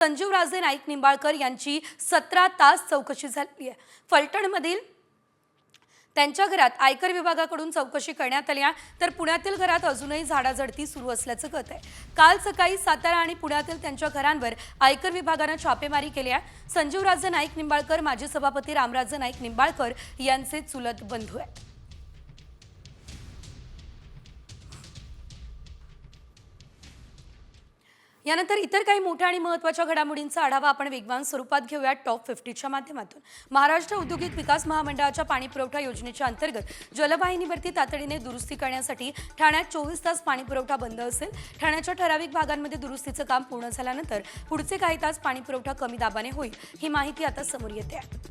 संजीव राजे नाईक निंबाळकर यांची 17 तास चौकशी झाली आहे। फलटणमधील त्यांच्या घरात आयकर विभागाकडून चौकशी करण्यात आली आहे, तर पुण्यातील घरात अजूनही झाडाझडती सुरू असल्याचं कळत आहे। काल सकाळी सातारा आणि पुण्यातील त्यांच्या घरांवर आयकर विभागाने छापेमारी केली आहे। संजीव राजे नाईक निंबाळकर माजी सभापती रामराजे नाईक निंबाळकर यांचे चुलत बंधू आहेत। यानंतर इतर काही मोठ्या आणि महत्त्वाच्या घडामोडींचा आढावा आपण वेगवान स्वरूपात घेऊया टॉप 50च्या माध्यमातून। महाराष्ट्र औद्योगिक विकास महामंडळाच्या पाणीपुरवठा योजनेच्या अंतर्गत जलवाहिनीवरती तातडीने दुरुस्ती करण्यासाठी ठाण्यात 24 तास पाणीपुरवठा बंद असेल। ठाण्याच्या ठराविक भागांमध्ये दुरुस्तीचं काम पूर्ण झाल्यानंतर पुढचे काही तास पाणीपुरवठा कमी दाबाने होईल, ही माहिती आता समोर येते आहे।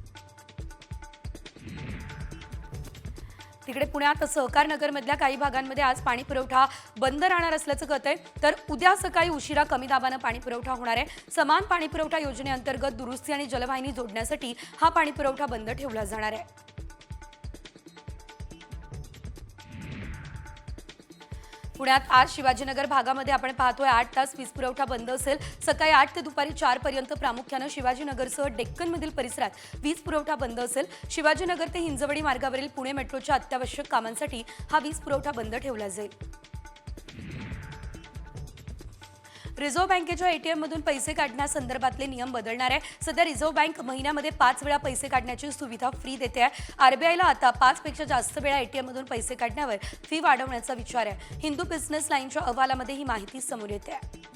तिकडे पुण्यात सहकार नगरमधल्या काही भागांमध्ये आज पाणी पुरवठा बंद राहणार असल्याचं कळतंय, तर उद्या सकाळी उशिरा कमी दाबाने पाणी पुरवठा होणार आहे। समान पाणी पुरवठा योजनेअंतर्गत दुरुस्ती आणि जलवाहिनी जोडण्यासाठी हा पाणी पुरवठा बंद ठेवला जाणार आहे। पुण्यात आज शिवाजीनगर भागामध्ये आपण पाहतोय 8 तास वीज पुरवठा बंद असेल। सकाळी 8 ते दुपारी 4 पर्यंत प्रामुख्याने शिवाजीनगरसह डेक्कनमधील परिसरात वीज पुरवठा बंद असेल। शिवाजीनगर ते हिंजवडी मार्गावरील पुणे मेट्रोच्या अत्यावश्यक कामांसाठी हा वीज पुरवठा बंद ठेवला जाईल। रिझर्व्ह बँकेच्या एटीएम मधून पैसे काढण्यासंदर्भातले नियम बदलणार आहे। सध्या रिझर्व्ह बँक महिन्यामध्ये 5 वेळा पैसे काढण्याची सुविधा फ्री देते आहे। आरबीआयला आता 5 पेक्षा जास्त वेळा एटीएम मधून पैसे काढण्यावर फी वाढवण्याचा विचार आहे। हिंदू बिझनेस लाईनच्या अहवालामध्ये ही माहिती समोर येते आहे।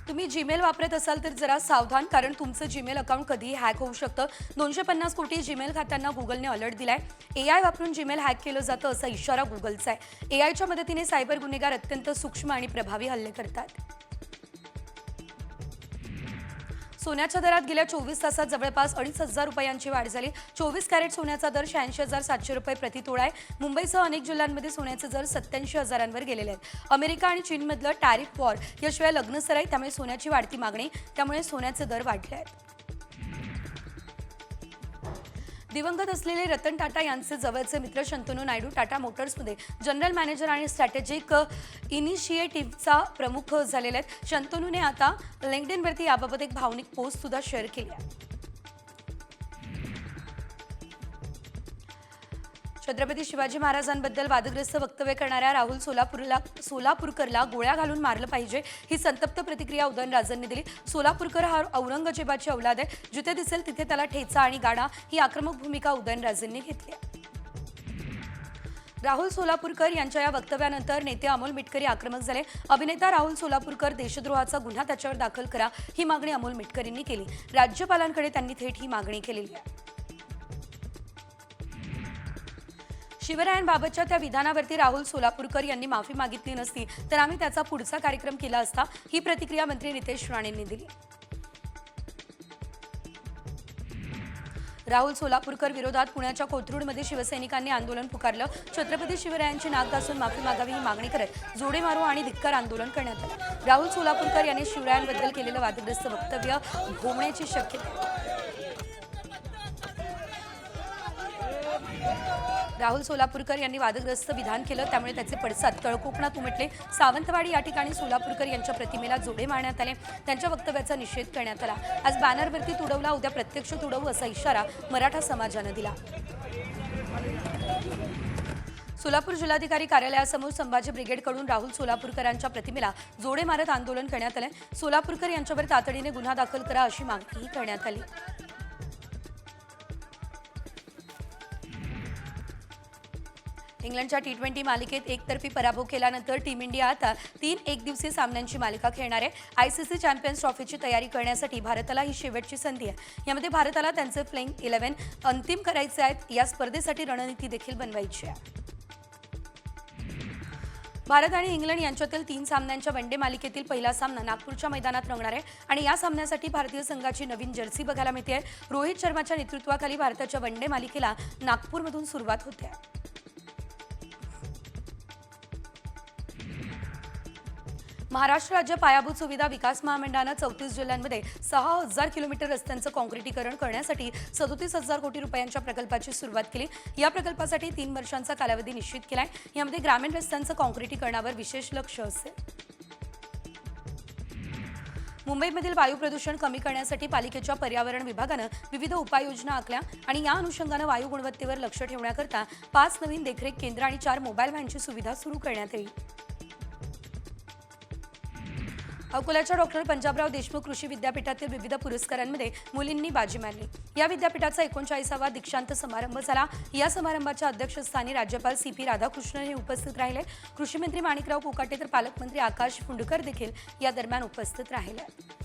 तुम्ही जीमेल वापरत असाल तर जरा सावधान, कारण तुमचं जीमेल अकाउंट कधीही हॅक होऊ शकतं। 250 कोटी जीमेल खात्यांना गुगलने अलर्ट दिलाय। एआय वापरून जीमेल हॅक केलं जातं असा इशारा गुगलचा आहे। एआयच्या मदतीने सायबर गुन्हेगार अत्यंत सूक्ष्म आणि प्रभावी हल्ले करतात। सोन्याच्या दरात गेल्या 24 तासात जवळपास 2,500 रुपयांची वाढ झाली। 24 कॅरेट सोन्याचा दर 86,700 रुपये प्रति तोळा आहे। मुंबईसह अनेक जिल्ह्यांमध्ये सोन्याचे दर 87,000 गेलेले आहेत। अमेरिका आणि चीनमधलं टॅरिफ वॉर याशिवाय लग्नसराई, त्यामुळे सोन्याची वाढती मागणी, त्यामुळे सोन्याचे दर वाढले आहेत। दिवंगत असलेले रतन टाटा यांचे जवळचे मित्र शंतनू नायडू टाटा मोटर्समध्ये जनरल मॅनेजर आणि स्ट्रॅटेजिक इनिशिएटिव्हचा प्रमुख झालेले आहेत। शंतनूने आता लिंक्डइनवरती याबाबत एक भावनिक पोस्ट सुद्धा शेअर केली आहे। छत्रपती शिवाजी महाराजांबद्दल वादग्रस्त वक्तव्य करणाऱ्या राहुल सोलापूरकरला गोळ्या घालून मारलं पाहिजे, ही संतप्त प्रतिक्रिया उदयनराजेंनी दिली। सोलापूरकर हा औरंगजेबाची औलाद आहे, जिथे दिसेल तिथे त्याला ठेचा आणि गाडा, ही आक्रमक भूमिका उदयनराजेंनी घेतली आहे। राहुल सोलापूरकर यांच्या या वक्तव्यानंतर नेते अमोल मिटकरी आक्रमक झाले। अभिनेता राहुल सोलापूरकर देशद्रोहाचा गुन्हा त्याच्यावर दाखल करा, ही मागणी अमोल मिटकरींनी केली। राज्यपालांकडे त्यांनी थेट ही मागणी केलेली आहे। शिवरायांबाबतच्या त्या विधानावरती राहुल सोलापूरकर यांनी माफी मागितली नसती तर आम्ही त्याचा पुढचा कार्यक्रम केला असता, ही प्रतिक्रिया मंत्री नितेश राणेंनी दिली। राहुल सोलापूरकर विरोधात पुण्याच्या कोथरूडमध्ये शिवसैनिकांनी आंदोलन पुकारलं। छत्रपती शिवरायांची नाक घासून माफी मागावी ही मागणी करत जोडे मारो आणि धिक्कार आंदोलन करण्यात आलं। राहुल सोलापूरकर यांनी शिवरायांबद्दल केलेलं वादग्रस्त वक्तव्य भोवण्याची शक्यता आहे। राहुल सोलापूरकर यांनी वादग्रस्त विधान केलं, त्यामुळे त्याचे पडसाद तळकोकणात उमटले। सावंतवाडी या ठिकाणी सोलापूरकर यांच्या प्रतिमेला जोडे मारण्यात आले। त्यांच्या वक्तव्याचा निषेध करण्यात आला। आज बॅनरवरती तुडवला, उद्या प्रत्यक्ष तुडवू असा इशारा मराठा समाजानं दिला। सोलापूर जिल्हाधिकारी कार्यालयासमोर संभाजी ब्रिगेडकडून राहुल सोलापूरकरांच्या प्रतिमेला जोडे मारत आंदोलन करण्यात आले। सोलापूरकर यांच्यावर तातडीने गुन्हा दाखल करा अशी मागणीही करण्यात आली। इंग्लंडच्या T20 मालिकेत एकतर्फी पराभव केल्यानंतर टीम इंडिया आता 3 एकदिवसीय सामन्यांची मालिका खेळणार आहे। आयसीसी चॅम्पियन्स ट्रॉफीची तयारी करण्यासाठी भारताला ही शेवटची संधी आहे। यामध्ये भारताला त्यांचे प्लेइंग 11 अंतिम करायचे आहेत। या स्पर्धेसाठी रणनीती देखील बनवायची आहे। भारत आणि इंग्लंड यांच्यातील 3 सामन्यांच्या वनडे मालिकेतील पहिला सामना नागपूरच्या मैदानात रंगणार आहे आणि या सामन्यासाठी भारतीय संघाची नवीन जर्सी बघायला मिळते। रोहित शर्माच्या नेतृत्वाखाली भारताच्या वनडे मालिकेला नागपूरमधून सुरुवात होते। महाराष्ट्र राज्य पायाभूत सुविधा विकास महामंडळानं 34 जिल्ह्यांमध्ये 6,000 किलोमीटर रस्त्यांचं काँक्रिटीकरण करण्यासाठी 37,000 कोटी रुपयांच्या प्रकल्पाची सुरुवात केली। या प्रकल्पासाठी 3 वर्षांचा कालावधी निश्चित केलाय। यामध्ये ग्रामीण रस्त्यांचं काँक्रिटीकरणावर विशेष लक्ष असेल। मुंबईमधील वायू प्रदूषण कमी करण्यासाठी पालिकेच्या पर्यावरण विभागानं विविध उपाययोजना आखल्या आणि या अनुषंगानं वायू गुणवत्तेवर लक्ष ठेवण्याकरता 5 नवीन देखरेख केंद्र आणि 4 मोबाईल व्हॅनची सुविधा सुरू करण्यात येईल। अकोल्याच्या डॉक्टर पंजाबराव देशमुख कृषी विद्यापीठातील विविध पुरस्कारांमध्ये मुलींनी बाजी मारली। या विद्यापीठाचा 39वा दीक्षांत समारंभ झाला। या समारंभाच्या अध्यक्षस्थानी राज्यपाल CP राधाकृष्णन हे उपस्थित राहिले। कृषी मंत्री माणिकराव कोकाटे तर पालकमंत्री आकाश फुंडकर देखील या दरम्यान उपस्थित राहिले।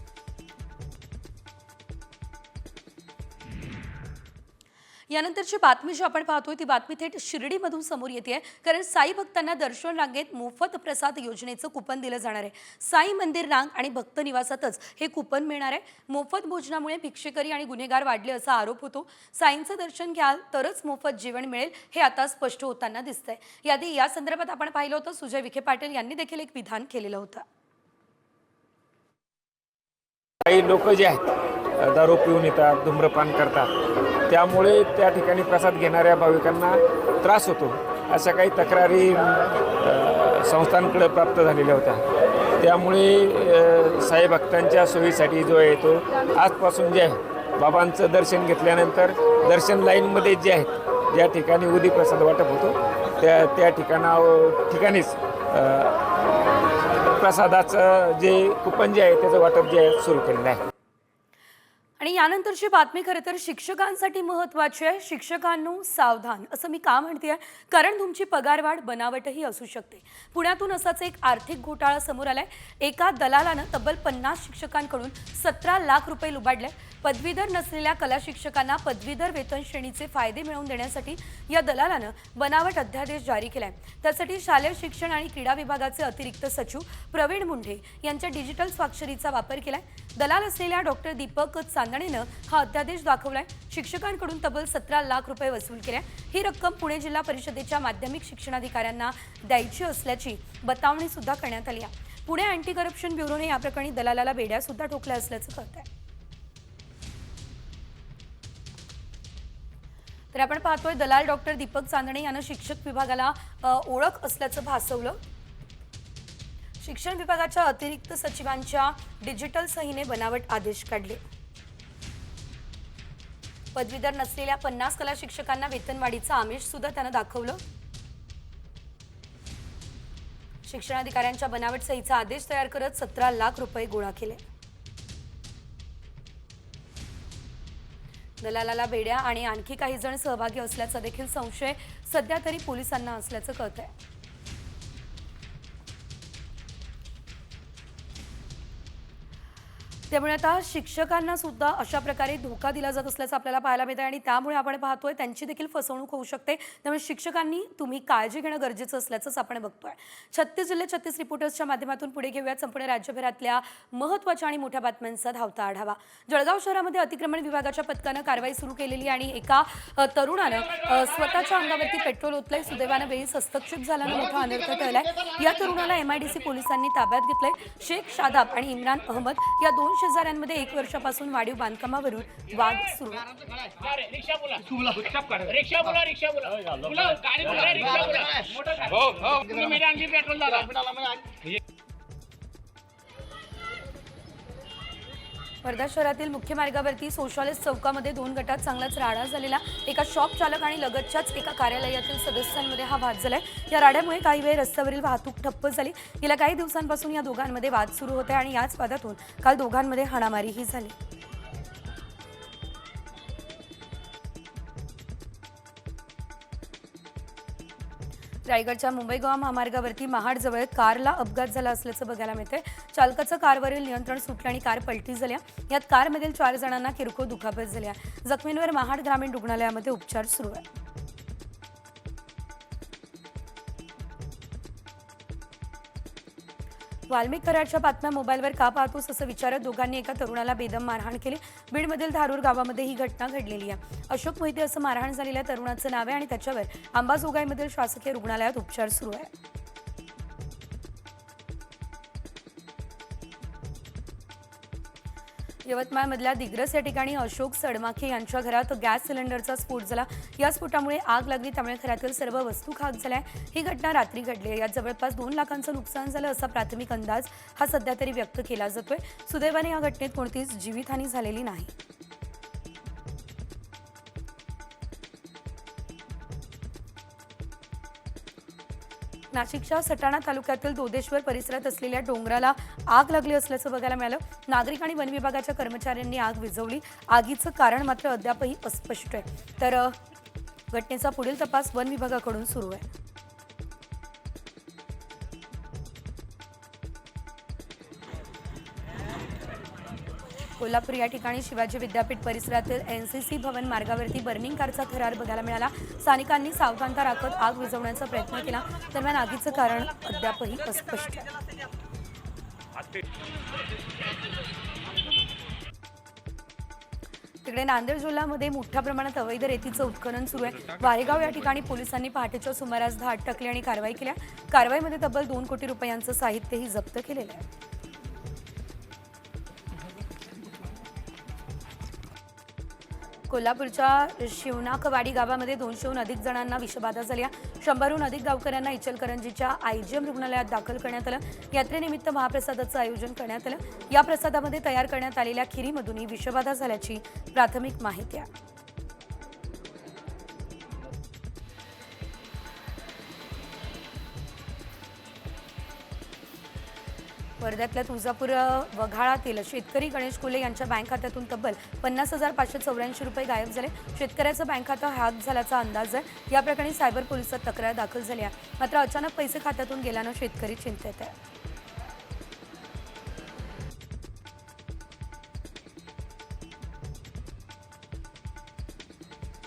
यानंतरची बातमी जी आपण पाहतोय ती बातमी थेट शिर्डीमधून समोर येते, कारण साई भक्तांना दर्शन रांगेत मोफत प्रसाद योजनेचं कुपन दिलं जाणार आहे। साई मंदिर रांग आणि भक्त निवासातच हे कुपन मिळणार आहे। मोफत भोजनामुळे भिक्षेकरी आणि गुन्हेगार वाढले असा आरोप होतो। साईंचं दर्शन घ्याल तरच मोफत जेवण मिळेल हे आता स्पष्ट होताना दिसतंय। याआधी या संदर्भात आपण पाहिलं होतं सुजय विखे पाटील यांनी देखील एक विधान केलेलं होतं। काही लोक जे आहेत दारू पिऊन येतात, धूम्रपान करतात, त्यामुळे त्या ठिकाणी प्रसाद घेणाऱ्या भाविकांना त्रास होतो अशा काही तक्रारी संस्थांकडे प्राप्त झालेल्या होत्या। त्यामुळे साई भक्तांच्या सोयीसाठी जो आहे तो आजपासून जे आहे बाबांचं दर्शन घेतल्यानंतर दर्शन लाईनमध्ये जे आहेत ज्या ठिकाणी उदी प्रसाद वाटप होतो त्या ठिकाणीच प्रसादाचं जे कुपन जे आहे त्याचं वाटप जे आहे सुरू केलेलं आहे। आणि यानंतरची बातमी खरं तर शिक्षकांसाठी महत्त्वाची आहे। शिक्षकांनो सावधान, असं मी का म्हणतेय, कारण तुमची पगारवाढ बनावटही असू शकते। पुण्यातून असाच एक आर्थिक घोटाळा समोर आलाय। एका दलालानं तब्बल 50 शिक्षकांकडून 17 लाख रुपये लुबाडले। पदवीधर नसलेल्या कला शिक्षकांना पदवीधर वेतन श्रेणीचे फायदे मिळवून देण्यासाठी या दलालानं बनावट अध्यादेश जारी केलाय। त्यासाठी शालेय शिक्षण आणि क्रीडा विभागाचे अतिरिक्त सचिव प्रवीण मुंढे यांच्या डिजिटल स्वाक्षरीचा वापर केलाय। दलाल असलेल्या डॉक्टर दीपक चांदणेनं हा अध्यादेश दाखवलाय। शिक्षकांकडून तब्बल 17 लाख रुपये वसूल केले। ही रक्कम पुणे जिल्हा परिषदेच्या माध्यमिक शिक्षणाधिकाऱ्यांना द्यायची असल्याची बतावणी सुद्धा करण्यात आली आहे। पुणे अँटी करप्शन ब्युरोने या प्रकरणी दलालाला बेड्या सुद्धा ठोकल्या असल्याचं कळतंय। तर आपण पाहतोय दलाल डॉक्टर दीपक चांदणे यांना शिक्षक विभागाला ओळख असल्याचं भासवलं। शिक्षण विभागाच्या अतिरिक्त सचिवांच्या डिजिटल सहीने बनावट आदेश काढले। पदवीधर नसलेल्या 50 कला शिक्षकांना वेतनवाढीचं आमिष सुद्धा त्यानं दाखवलं। शिक्षणाधिकाऱ्यांच्या बनावट सहीचा आदेश तयार करत 17 लाख रुपये गोळा केले। दलालाला बेड्या आणि आणखी काही जण सहभागी असल्याचा देखील संशय सध्या तरी पोलिसांना असल्याचं कळतंय। त्यामुळे आता शिक्षकांना सुद्धा अशा प्रकारे धोका दिला जात असल्याचं आपल्याला पाहायला मिळतं आणि त्यामुळे आपण पाहतोय त्यांची देखील फसवणूक होऊ शकते। त्यामुळे शिक्षकांनी तुम्ही काळजी घेणं गरजेचं असल्याचंच आपण बघतोय। 36 जिल्हे 36 रिपोर्टर्सच्या माध्यमातून पुढे घेऊयात संपूर्ण राज्यभरातल्या महत्त्वाच्या आणि मोठ्या बातम्यांचा धावता आढावा। जळगाव शहरामध्ये अतिक्रमण विभागाच्या पथकानं कारवाई सुरू केलेली आणि एका तरुणानं स्वतःच्या अंगावरती पेट्रोल ओतलंय। सुदैवानं वेळीच हस्तक्षेप झाल्यानं मोठा अनर्थ टळलाय। या तरुणाला MIDC पोलिसांनी ताब्यात घेतलंय। शेख शादाब आणि इम्रान अहमद या 2 शेजाऱ्यांमध्ये 1 वर्षापासून वाढीव बांधकामावरून वाद सुरू वर्धा शहरातील मुख्य मार्गावरती सोशालिस्ट चौकामध्ये 2 गटात चांगलाच राडा झालेला। एका शॉप चालक आणि लगतच्याच एका कार्यालयातील सदस्यांमध्ये हा वाद झालाय। या राड्यामुळे काही वेळ रस्त्यावरील वाहतूक ठप्प झाली। गेल्या काही दिवसांपासून या दोघांमध्ये वाद सुरू होते आणि याच वादातून काल दोघांमध्ये हाणामारीही झाली। रायगडच्या मुंबई गोवा महामार्गावरती महाडजवळ कारला अपघात झाला असल्याचं बघायला मिळतंय। चालकाचं कारवरील नियंत्रण सुटलं आणि कार पलटी झाली। यात कारमधील 4 जणांना किरकोळ दुखापत झाली। जखमींवर महाड ग्रामीण रुग्णालयामध्ये उपचार सुरू आहेत। वाल्मिक कराडच्या बातम्या मोबाईलवर का पाहतोस असं विचारत दोघांनी एका तरुणाला बेदम मारहाण केली। बीडमधील धारूर गावामध्ये ही घटना घडलेली आहे। अशोक मोहिते असं मारहाण झालेल्या तरुणाचं नाव आहे आणि त्याच्यावर अंबाजोगाईमधील शासकीय रुग्णालयात उपचार सुरू आहे। यवतमाळमधल्या दिग्रस या ठिकाणी अशोक सडमाखे यांच्या घरात गॅस सिलेंडरचा स्फोट झाला। या स्फोटामुळे आग लागली, त्यामुळे घरातील सर्व वस्तू खाक झाल्या। ही घटना रात्री घडली आहे। यात जवळपास 2 लाखांचं नुकसान झालं असा प्राथमिक अंदाज हा सध्या तरी व्यक्त केला जातोय। सुदैवाने या घटनेत कोणतीच जीवितहानी झालेली नाही। नाशिकच्या सटाणा तालुक्यातील दोदेश्वर परिसरात असलेल्या डोंगराला आग लागली असल्याचं बघायला मिळालं। नागरिक आणि वन विभागाच्या कर्मचाऱ्यांनी आग विझवली। आगीचं कारण मात्र अद्यापही अस्पष्ट आहे। तर घटनेचा पुढील तपास वन विभागाकडून सुरू आहे। कोल्हापूर या ठिकाणी शिवाजी विद्यापीठ परिसरातील एनसीसी भवन मार्गावरती बर्निंग कारचा थरार बघायला मिळाला। स्थानिकांनी सावधानता राखत आग विझवण्याचा प्रयत्न केला। दरम्यान आगीचं कारण अद्यापही अस्पष्ट आहे। तिकडे नांदेड जिल्ह्यामध्ये मोठ्या प्रमाणात अवैध रेतीचं उत्खनन सुरू आहे। वारेगाव या ठिकाणी पोलिसांनी पहाटेच्या सुमारास 10 अटकले आणि कारवाई केल्या। कारवाईमध्ये तब्बल 2 कोटी रुपयांचं साहित्यही जप्त केलेलं आहे। कोल्हापूरच्या शिवनाकवाडी गावामध्ये 200हून अधिक जणांना विषबाधा झाली आहे। 100हून अधिक गावकऱ्यांना इचलकरंजीच्या आयजीएम रुग्णालयात दाखल करण्यात आलं। यात्रेनिमित्त महाप्रसादाचं आयोजन करण्यात आलं। या प्रसादामध्ये तयार करण्यात आलेल्या खिरीमधूनही विषबाधा झाल्याची प्राथमिक माहिती आहे। वर्ध्यातल्या तुळजापूर वघाळातील शेतकरी गणेश कुले यांच्या बँक खात्यातून तब्बल 50,584 रुपये गायब झाले। शेतकऱ्याचं बँक खातं हॅक झाल्याचा अंदाज आहे। या प्रकरणी सायबर पोलिसात तक्रार दाखल झाली आहे। मात्र अचानक पैसे खात्यातून गेल्यानं शेतकरी चिंतेत आहे।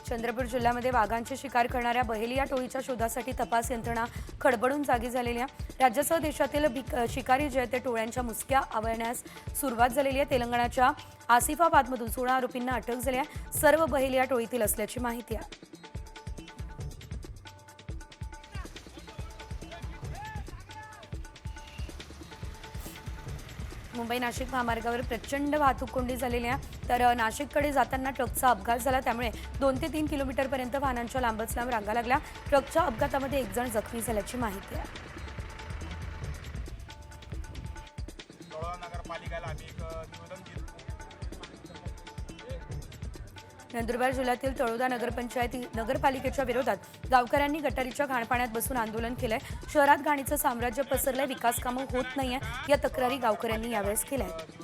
चंद्रपूर जिल्ह्यामध्ये वाघांची शिकार करणाऱ्या बहेलिया टोळीच्या शोधासाठी तपास यंत्रणा खडबडून जागी झालेली आहे। राज्यासह देशातील शिकारी जे ते टोळ्यांच्या मुसक्या आवळण्यास सुरुवात झालेली आहे। तेलंगणाच्या आसिफाबादमधून 16 आरोपींना अटक झाली आहे। सर्व बहेलिया टोळीतील असल्याची माहिती आहे। मुंबई नाशिक महामार्गावर प्रचंड वाहतूक कोंडी झालेली आहे। तर नाशिककडे जाताना ट्रकचा अपघात झाला, त्यामुळे 2 ते 3 किलोमीटरपर्यंत वाहनांच्या लांबच लांब रांगा लागल्या। ट्रकच्या अपघातामध्ये 1 जण जखमी झाल्याची माहिती आहे। नंदुरबार जिल्ह्यातील तळोदा नगरपालिकेच्या विरोधात गावकऱ्यांनी गटारीच्या घाणपाण्यात बसून आंदोलन केलंय। शहरात घाणीचं साम्राज्य पसरलंय, विकास कामं होत नाहीये, या तक्रारी गावकऱ्यांनी यावेळेस केल्या आहेत।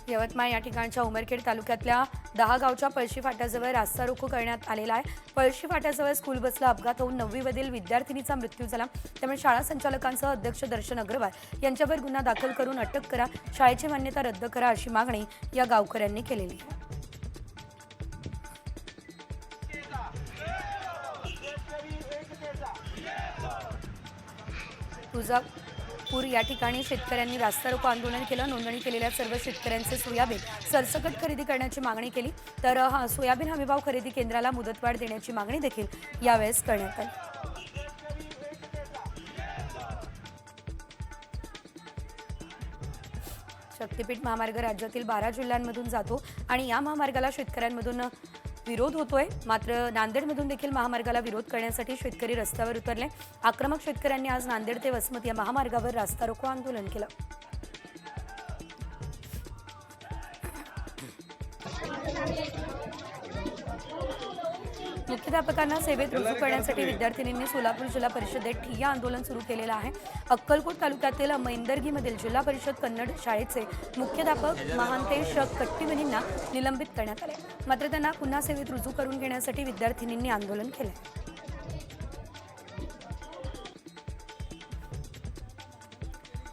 यवतमाळ या ठिकाणच्या उमरखेड तालुक्यातल्या 10 गावच्या पळशी फाट्याजवळ रास्ता रोको करण्यात आलेला आहे। पळशी फाट्याजवळ स्कूल बसला अपघात होऊन 9वीमधील विद्यार्थिनीचा मृत्यू झाला। त्यामुळे शाळा संचालकांसह अध्यक्ष दर्शन अग्रवाल यांच्यावर गुन्हा दाखल करून अटक करा, शाळेची मान्यता रद्द करा अशी मागणी या गावकऱ्यांनी केलेली आहे। तुळजापूर या ठिकाणी शेतकऱ्यांनी रास्ता रोको आंदोलन केलं। नोंदणी केलेल्या सर्व शेतकऱ्यांचे सोयाबीन सरसकट खरेदी करण्याची मागणी केली। तर सोयाबीन हमीभाव खरेदी केंद्राला मुदतवाढ देण्याची मागणी देखील यावेळेस करण्यात आली। शक्तीपीठ महामार्ग राज्यातील 12 जिल्ह्यांमधून जातो आणि या महामार्गाला शेतकऱ्यांमधून विरोध होतोय। मात्र नांदेडमधून देखील महामार्गाला विरोध करण्यासाठी शेतकरी रस्त्यावर उतरले। आक्रमक शेतकऱ्यांनी आज नांदेड ते वसमत या महामार्गावर रास्ता रोको आंदोलन केलं। मुख्याध्यापकांना सेवेत रुजू करण्यासाठी विद्यार्थिनींनी सोलापूर जिल्हा परिषदेत ठिय्या आंदोलन सुरू केलेलं आहे। अक्कलकोट तालुक्यातील मैंदर्गीमधील जिल्हा परिषद कन्नड शाळेचे मुख्याध्यापक महांतेश कट्टीवनींना निलंबित करण्यात आले। मात्र त्यांना पुन्हा सेवेत रुजू करून घेण्यासाठी विद्यार्थिनींनी आंदोलन केले।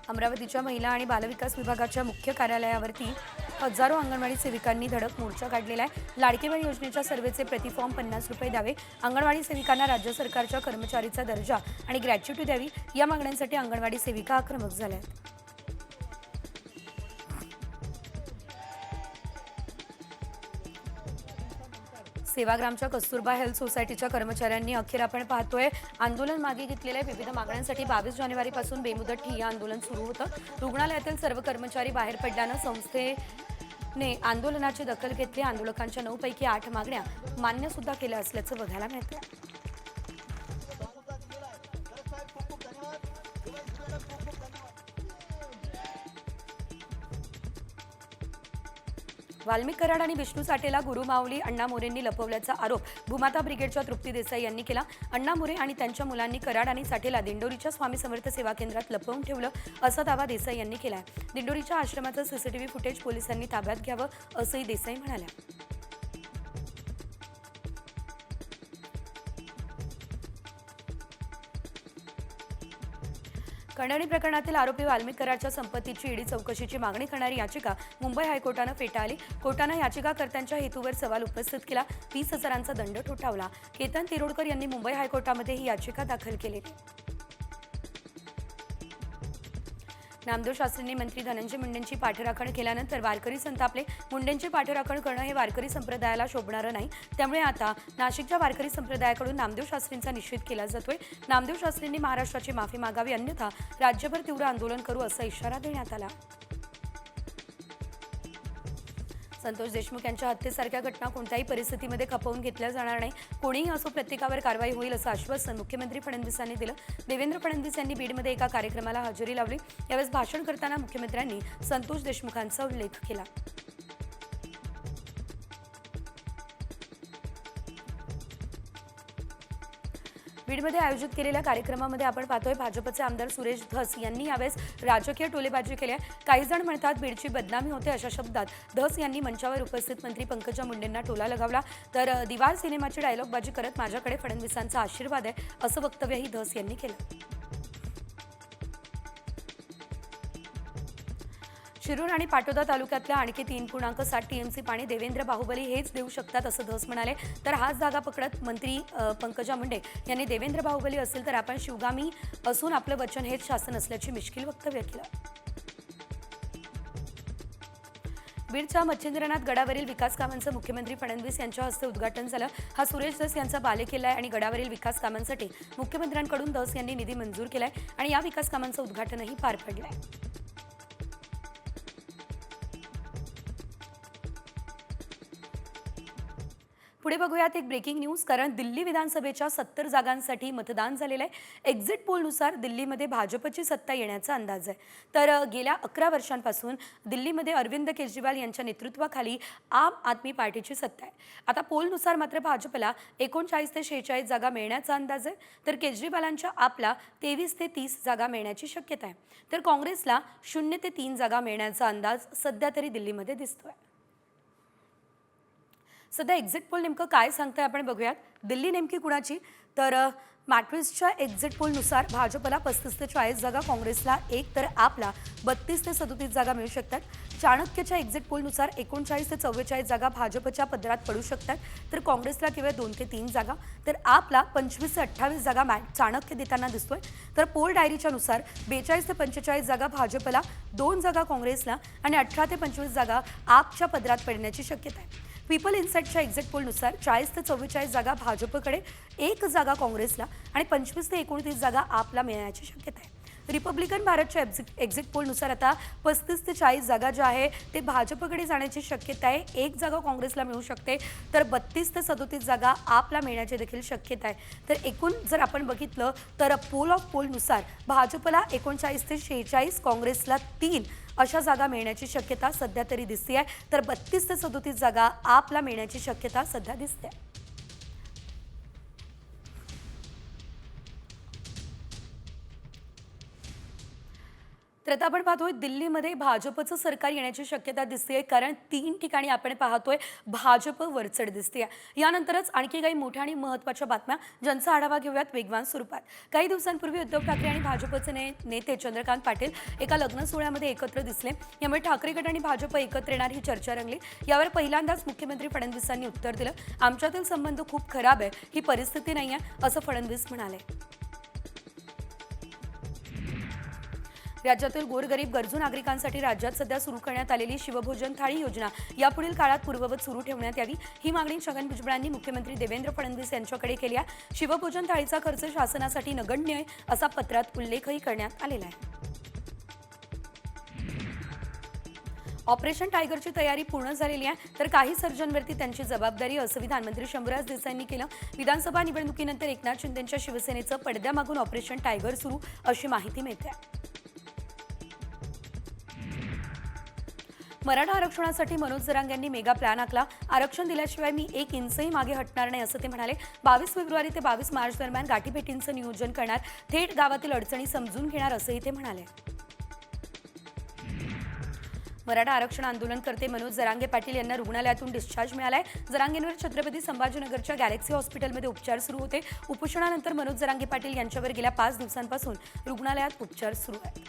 अमरावतीच्या महिला आणि बालविकास विभागाच्या मुख्य कार्यालयावरती हजारो अंगणवाडी सेविकांनी धडक मोर्चा काढलेला आहे। लाडकी बहीण योजनेच्या सर्व्हेचे प्रतिफॉर्म 50 रुपये द्यावे, अंगणवाडी सेविकांना राज्य सरकारच्या कर्मचारीचा दर्जा आणि ग्रॅच्युटी द्यावी, या मागण्यांसाठी अंगणवाडी सेविका आक्रमक झाल्या आहेत। सेवाग्रामच्या कस्तुरबा हेल्थ सोसायटीच्या कर्मचाऱ्यांनी अखेर आपण पाहतोय आंदोलन मागे घेतलेल्या विविध मागण्यांसाठी 22 जानेवारीपासून बेमुदत ठिय्या आंदोलन सुरू होतं. रुग्णालयातील सर्व कर्मचारी बाहेर पडल्यानं संस्थेने आंदोलनाची दखल घेतली. आंदोलकांच्या 9 पैकी 8 मागण्या मान्य सुद्धा केल्या असल्याचं बघायला मिळतं. वाल्मिक कराड आणि विष्णू साठेला गुरु माऊली अण्णा मोरेंनी लपवल्याचा आरोप भूमाता ब्रिगेडच्या तृप्ती देसाई यांनी केला. अण्णा मोरे आणि त्यांच्या मुलांनी कराड आणि साठेला दिंडोरीच्या स्वामी समर्थ सेवा केंद्रात लपवून ठेवलं असा दावा देसाई यांनी केला. दिंडोरीच्या आश्रमाचं सीसीटीव्ही फुटेज पोलिसांनी ताब्यात घ्यावं असंही देसाई म्हणाल्या. खंडणी प्रकरणातील आरोपी वाल्मिक कराडच्या संपत्तीची ईडी चौकशीची मागणी करणारी याचिका मुंबई हायकोर्टानं फेटाळली. कोर्टानं याचिकाकर्त्यांच्या हेतूवर सवाल उपस्थित केला. 20,000चा दंड ठोठावला. केतन तिरोडकर यांनी मुंबई हायकोर्टामध्ये ही याचिका दाखल केली. नामदेव शास्त्रींनी मंत्री धनंजय मुंडेंची पाठराखण केल्यानंतर वारकरी संतापले. मुंडेंची पाठराखण करणं हे वारकरी संप्रदायाला शोभणारं नाही. त्यामुळे आता नाशिकच्या वारकरी संप्रदायाकडून नामदेव शास्त्रींचा निषेध केला जातोय. नामदेव शास्त्रींनी महाराष्ट्राची माफी मागावी, अन्यथा राज्यभर तीव्र आंदोलन करू असा इशारा देण्यात आला. संतोष देशमुख यांच्या हत्येसारख्या घटना कोणत्याही परिस्थितीमध्ये खपवून घेतल्या जाणार नाही. कोणीही असो, प्रत्येकावर कारवाई होईल असं आश्वासन मुख्यमंत्री फडणवीसांनी दिलं. देवेंद्र फडणवीस यांनी बीडमध्ये एका कार्यक्रमाला हजेरी लावली. यावेळेस भाषण करताना मुख्यमंत्र्यांनी संतोष देशमुखांचा उल्लेख केला. बीडमध्ये आयोजित केलेल्या कार्यक्रमामध्ये आपण पाहतोय भाजपचे आमदार सुरेश धस यांनी यावेळेस राजकीय टोलेबाजी केली आहे. काही जण म्हणतात बीडची बदनामी होते अशा शब्दात धस यांनी मंचावर उपस्थित मंत्री पंकजा मुंडेंना टोला लगावला. तर दिवार सिनेमाची डायलॉगबाजी करत माझ्याकडे फडणवीसांचा आशीर्वाद आहे असं वक्तव्यही धस यांनी केलं. शिरूर आणि पाटोदा तालुक्यातल्या आणखी 3.7 टीएमसी पाणी देवेंद्र बाहुबली हेच देऊ शकतात असं धस म्हणाले. तर हाच जागा पकडत मंत्री पंकजा मुंडे यांनी देवेंद्र बाहुबली असेल तर आपण शिवगामी असून आपलं वचन हेच शासन असल्याची मिश्किल वक्तव्य केलं. बीडच्या मच्छिंद्रनाथ गडावरील विकास कामांचं मुख्यमंत्री फडणवीस यांच्या हस्ते उद्घाटन झालं. हा सुरेश धस यांचा बालेकिल्ला आहे आणि गडावरील विकास कामांसाठी मुख्यमंत्र्यांकडून धस यांनी निधी मंजूर केलाय आणि या विकास कामांचं उद्घाटनही पार पडलंय. पुढे बघूयात एक ब्रेकिंग न्यूज, कारण दिल्ली विधानसभेच्या 70 जागांसाठी मतदान झालेलं आहे. एक्झिट पोलनुसार दिल्लीमध्ये भाजपची सत्ता येण्याचा अंदाज आहे. तर गेल्या 11 वर्षांपासून दिल्लीमध्ये अरविंद केजरीवाल यांच्या नेतृत्वाखाली आम आदमी पार्टीची सत्ता आहे. आता पोलनुसार मात्र भाजपला 39 ते 46 जागा मिळण्याचा अंदाज आहे. तर केजरीवालांच्या आपला 23 ते 30 जागा मिळण्याची शक्यता आहे. तर काँग्रेसला 0 ते 3 जागा मिळण्याचा अंदाज सध्या तरी दिल्लीमध्ये दिसतोय. सध्या एक्झिट पोल नेमकं काय सांगताय आपण बघूयात. दिल्ली नेमकी कुणाची, तर मॅट्रिक्सच्या एक्झिट पोलनुसार भाजपला 35 ते 40 जागा, काँग्रेसला 1 तर आपला 32 ते 37 जागा मिळू शकतात. चाणक्यच्या एक्झिट पोलनुसार 39 ते 44 जागा भाजपच्या पदरात पडू शकतात. तर काँग्रेसला केवळ 2 ते 3 जागा, तर आपला 25 ते 28 जागा चाणक्य देताना दिसतोय. तर पोल डायरीच्या नुसार 42 ते 45 जागा भाजपला, 2 जागा काँग्रेसला आणि 18 ते 25 जागा आपच्या पदरात पडण्याची शक्यता आहे. पीपल इन्साइटच्या एक्झिट पोलनुसार 40 ते 44 जागा भाजपकडे, 1 जागा काँग्रेसला आणि 25 ते 29 जागा आपला मिळण्याची शक्यता आहे. रिपब्लिकन भारतच्या एक्झिट पोलनुसार आता 35 ते 40 जागा ज्या आहे ते भाजपकडे जाण्याची शक्यता आहे. 1 जागा काँग्रेसला मिळू शकते, तर 32 ते 37 जागा आपला मिळण्याची देखील शक्यता आहे. तर एकूण जर आपण बघितलं तर पोल ऑफ पोलनुसार भाजपला 39 ते 46, काँग्रेसला 3 अशा जागा मिळण्याची शक्यता सध्या तरी दिसते आहे. तर 32 ते 37 जागा आपला मिळण्याची शक्यता सध्या दिसते. तर आता आपण पाहतोय दिल्लीमध्ये भाजपचं सरकार येण्याची शक्यता दिसते, कारण 3 ठिकाणी आपण पाहतोय भाजप वरचढ दिसते. यानंतरच आणखी काही मोठ्या आणि महत्त्वाच्या बातम्या ज्यांचा आढावा घेऊयात वेगवान स्वरूपात. काही दिवसांपूर्वी उद्धव ठाकरे आणि भाजपचे नेते चंद्रकांत पाटील एका लग्न सोहळ्यामध्ये एकत्र दिसले. यामुळे ठाकरे गट आणि भाजप एकत्र येणार ही चर्चा रंगली. यावर पहिल्यांदाच मुख्यमंत्री फडणवीसांनी उत्तर दिलं, आमच्यातील संबंध खूप खराब आहे, ही परिस्थिती नाही आहे असं फडणवीस म्हणाले. राज्यातील गोरगरीब गरजू नागरिकांसाठी राज्यात सध्या सुरू करण्यात आलेली शिवभोजन थाळी योजना यापुढील काळात पूर्ववत सुरू ठेवण्यात यावी ही मागणी छगन भुजबळांनी मुख्यमंत्री देवेंद्र फडणवीस यांच्याकडे केली आहे। शिवभोजन थाळीचा खर्च शासनासाठी नगण्य आहे असा पत्रात उल्लेखही करण्यात आलेला आहे। ऑपरेशन टायगरची तयारी पूर्ण झालेली आहे तर काही सर्जनवरती त्यांची जबाबदारी असं विधानमंत्री शंभूराज देसाईंनी केलं। विधानसभा निवडणुकीनंतर एकनाथ शिंदेंच्या शिवसेनेचं पडद्यामागून ऑपरेशन टायगर सुरू अशी माहिती मिळते। मराठा आरक्षणासाठी मनोज जरांगे यांनी मेगा प्लॅन आखला। आरक्षण दिल्याशिवाय मी एक इंचही मागे हटणार नाही असं ते म्हणाले। 22 फेब्रुवारी ते 22 मार्च दरम्यान गाठीभेटींचं नियोजन करणार, थेट गावातील अडचणी समजून घेणार असंही ते म्हणाले। मराठा आरक्षण आंदोलनकर्ते मनोज जरांगे पाटील यांना रुग्णालयातून डिस्चार्ज मिळालाय। जरांगेंवर छत्रपती संभाजीनगरच्या गॅलेक्सी हॉस्पिटलमध्ये उपचार सुरू होते। उपोषणानंतर मनोज जरांगे पाटील यांच्यावर गेल्या 5 दिवसांपासून रुग्णालयात उपचार सुरू आहेत।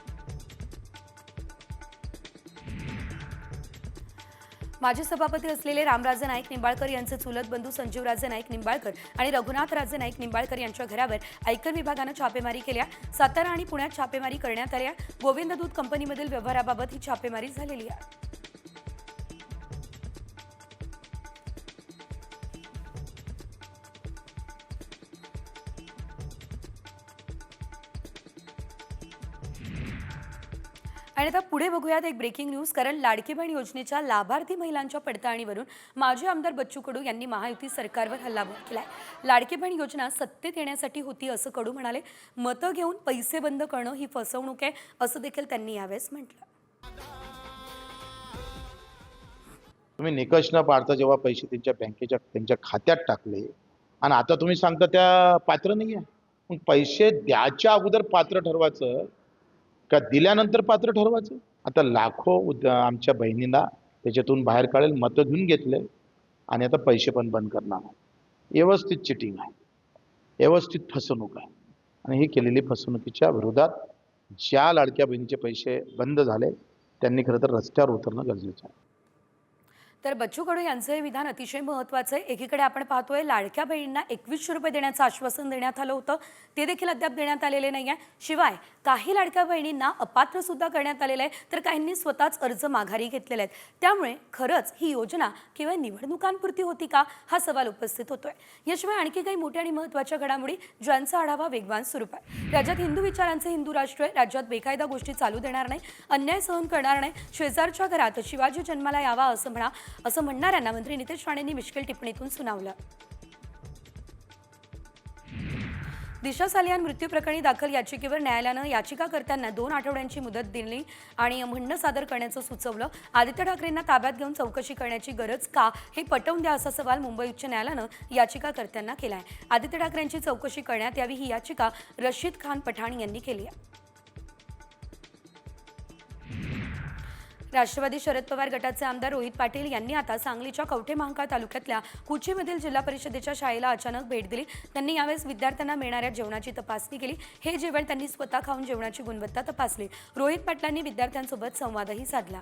माजी सभापती असलेले रामराजे नाईक निंबाळकर यांचे चुलत बंधू संजीवराजे नाईक निंबाळकर आणि रघुनाथराजे नाईक निंबाळकर यांच्या घरावर आयकर विभागानं छापेमारी केली। सातारा आणि पुण्यात छापेमारी करण्यात आली आहे। गोविंद दूध कंपनीमधील व्यवहाराबाबत ही छापेमारी झालेली आहे। आणि आता पुढे बघूयात एक ब्रेकिंग न्यूज, कारण लाडकी बहीण योजनेच्या लाभार्थी महिलांच्या पडताळणीवरून माजी आमदार बच्चू कडू यांनी महायुती सरकारवर हल्लाबोल केलाय। लाडकी बहीण योजना सत्तेत येण्यासाठी होती असं कडू म्हणाले। मतं घेऊन पैसे बंद करणं ही फसवणूक आहे असं देखील त्यांनी यावेळेस म्हटलं। तुम्ही निकष न पाडता जेव्हा पैसे त्यांच्या खात्यात टाकले आणि आता तुम्ही सांगता त्या पात्र नाही आहे, मग पैसे द्याच्या अगोदर पात्र ठरवायचं का दिल्यानंतर पात्र ठरवायचं? आता लाखो आमच्या बहिणींना त्याच्यातून बाहेर काढेल, मतं घेऊन घेतले आणि आता पैसे पण बंद करणार आहे। व्यवस्थित चिटिंग आहे, व्यवस्थित फसवणूक आहे आणि ही केलेली फसवणुकीच्या विरोधात ज्या लाडक्या बहिणीचे पैसे बंद झाले त्यांनी खरं तर रस्त्यावर उतरणं गरजेचं आहे। तर बच्चू कडू यांचं हे विधान अतिशय महत्त्वाचं आहे। एकीकडे आपण पाहतोय लाडक्या बहिणींना 2100 रुपये देण्याचं आश्वासन देण्यात आलं होतं, ते देखील अद्याप देण्यात आलेले नाही आहे। शिवाय काही लाडक्या बहिणींना अपात्र सुद्धा करण्यात आलेलं आहे, तर काहींनी स्वतःच अर्ज माघारी घेतलेले आहेत। त्यामुळे खरंच ही योजना केवळ निवडणुकांपुरती होती का हा सवाल उपस्थित होतोय। याशिवाय आणखी काही मोठ्या आणि महत्त्वाच्या घडामोडी ज्यांचा आढावा वेगवान स्वरूप आहे। राज्यात हिंदू विचारांचे हिंदू राष्ट्र आहे, राज्यात बेकायदा गोष्टी चालू देणार नाही, अन्याय सहन करणार नाही, शेजारच्या घरात शिवाजी जन्माला यावा असं म्हणणाऱ्यांना मंत्री नितेश राणेंनी मिश्किल टिप्पणीतून सुनावलं। दिशा सालियान मृत्यू प्रकरणी दाखल याचिकेवर न्यायालयानं याचिकाकर्त्यांना 2 आठवड्यांची मुदत दिली आणि म्हणणं सादर करण्याचं सुचवलं। आदित्य ठाकरेंना ताब्यात घेऊन चौकशी करण्याची गरज का हे पटवून द्या असा सवाल मुंबई उच्च न्यायालयानं याचिकाकर्त्यांना केला आहे। आदित्य ठाकरेंची चौकशी करण्यात यावी ही याचिका रशीद खान पठाण यांनी केली आहे। राष्ट्रवादी शरद पवार गटाचे आमदार रोहित पाटील यांनी आता सांगलीच्या कवठे महांकाळ तालुक्यातल्या कुचीमधील जिल्हा परिषदेच्या शाळेला अचानक भेट दिली। त्यांनी यावेळेस विद्यार्थ्यांना मिळणाऱ्या जेवणाची तपासणी केली। हे जेवण त्यांनी स्वतः खाऊन जेवणाची गुणवत्ता तपासली। रोहित पाटलांनी विद्यार्थ्यांसोबत संवादही साधला।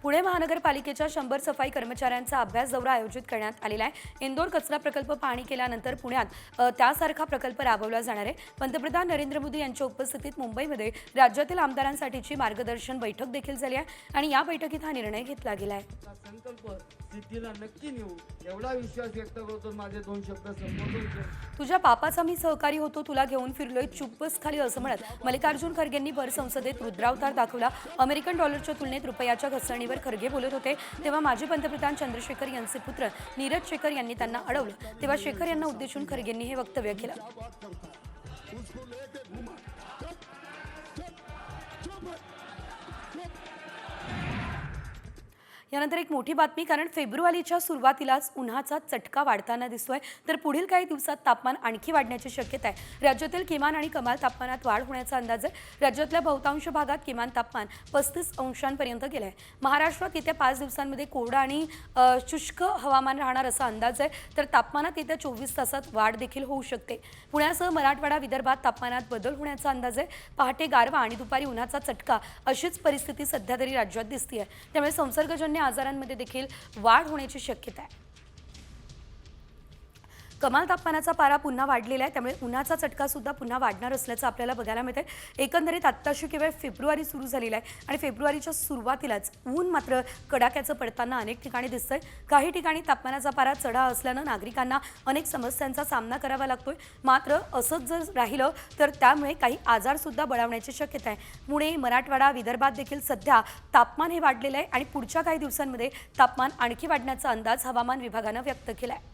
पुणे महानगरपालिकेच्या 100 सफाई कर्मचाऱ्यांचा अभ्यास दौरा आयोजित करण्यात आलेला आहे। इंदोर कचरा प्रकल्प पाहणी केल्यानंतर पुण्यात त्यासारखा प्रकल्प राबवला जाणार आहे। पंतप्रधान नरेंद्र मोदी यांच्या उपस्थितीत मुंबईमध्ये राज्यातील आमदारांसाठीची मार्गदर्शन बैठक देखील झाली आहे आणि या बैठकीत हा निर्णय घेतला गेला आहे। संकल्प सिद्धीला नक्की नेऊ एवढा विश्वास व्यक्त करतो। माझे 2 शब्द संबोधून तुझ्या पापाचा मी सहकारी होतो, तुला घेऊन फिरलोय चुप्पच खाली असं म्हणत मल्लिकार्जुन खरगेंनी भर संसदेत रुद्रावतार दाखवला। अमेरिकन डॉलरच्या तुलनेत रुपयाच्या घसरणीवर खरगे बोलत होते तेव्हा माजी पंतप्रधान चंद्रशेखर यांचे पुत्र नीरज शेखर यांनी त्यांना अडवलं, तेव्हा शेखर यांना उद्देशून खरगेंनी हे वक्तव्य केलं। यानंतर एक मोठी बातमी, कारण फेब्रुवारीच्या सुरुवातीलाच उन्हाचा चटका वाढताना दिसतोय तर पुढील काही दिवसात तापमान आणखी वाढण्याची शक्यता आहे। राज्यातील किमान आणि कमाल तापमानात वाढ होण्याचा अंदाज आहे। राज्यातल्या बहुतांश भागात किमान तापमान 35 अंशांपर्यंत गेलं आहे। महाराष्ट्रात येत्या 5 दिवसांमध्ये कोरडं आणि शुष्क हवामान राहणार असा अंदाज आहे, तर तापमानात येत्या 24 तासात वाढ देखील होऊ शकते। पुण्यासह मराठवाडा विदर्भात तापमानात बदल होण्याचा अंदाज आहे। पहाटे गारवा आणि दुपारी उन्हाचा चटका अशीच परिस्थिती सध्या तरी राज्यात दिसतेय, त्यामुळे संसर्गजन्य आजारांमध्ये देखील वाढ होण्याची शक्यता आहे। कमाल तापमानाचा पारा पुन्हा वाढलेला आहे, त्यामुळे उन्हाचा चटका सुद्धा पुन्हा वाढणार असल्याचं आपल्याला बघायला मिळते. एकंदरीत आत्ताशी केवळ फेब्रुवारी सुरू झालेला आहे आणि फेब्रुवारीच्या सुरुवातीलाच ऊन मात्र कडाक्याचं पडताना अनेक ठिकाणी दिसतंय. काही ठिकाणी तापमानाचा पारा चढा असल्यानं नागरिकांना अनेक समस्यांचा सामना करावा लागतोय. मात्र असंच जर राहिलं तर त्यामुळे काही आजार सुद्धा बळावण्याची शक्यता आहे. पुणे, मराठवाडा, विदर्भात देखील सध्या तापमान हे वाढलेलं आहे आणि पुढच्या काही दिवसांमध्ये तापमान आणखी वाढण्याचा अंदाज हवामान विभागानं व्यक्त केला आहे.